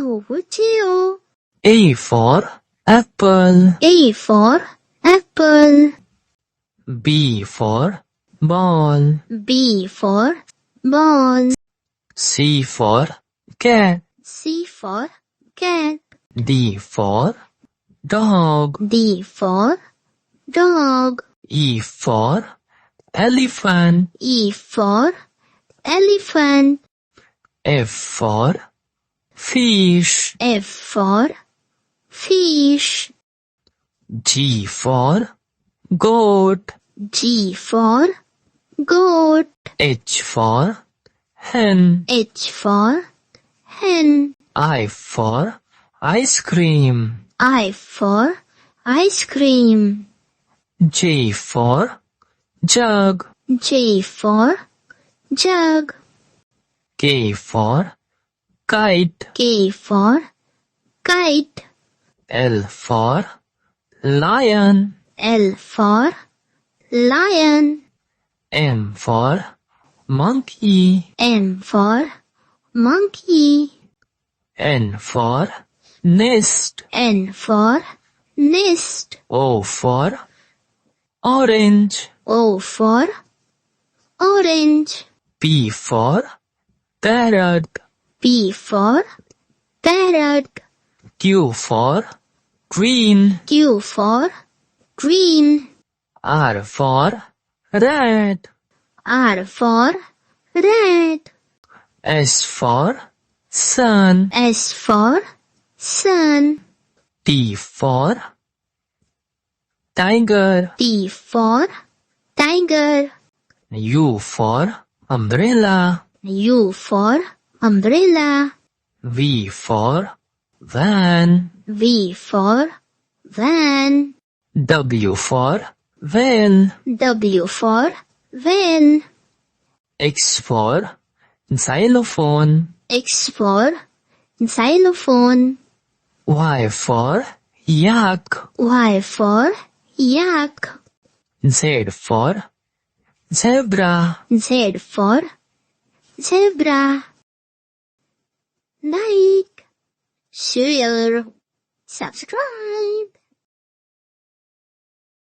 KauChiu. A for apple. A for apple. B for ball. B for ball. C for cat. C for cat. D for dog. D for dog. E for elephant. E for elephant. F for fish. F for fish. G for goat. G for goat. H for hen. H for hen. I for ice cream. I for ice cream. J for jug. J for jug. K for kite. K for kite. L for lion. L for lion. M for monkey. M for monkey. N for nest. N for nest. O for orange. O for orange. P for parrot. P for parrot. Q for green. Q for green. R for rat. R for rat. S for sun. S for sun. T for tiger. T for tiger. U for umbrella. U for umbrella. V for van. V for van. W for van. W for van. X for xylophone. X for xylophone. Y for yak. Y for yak. Z for zebra. Z for zebra. Like, share, subscribe.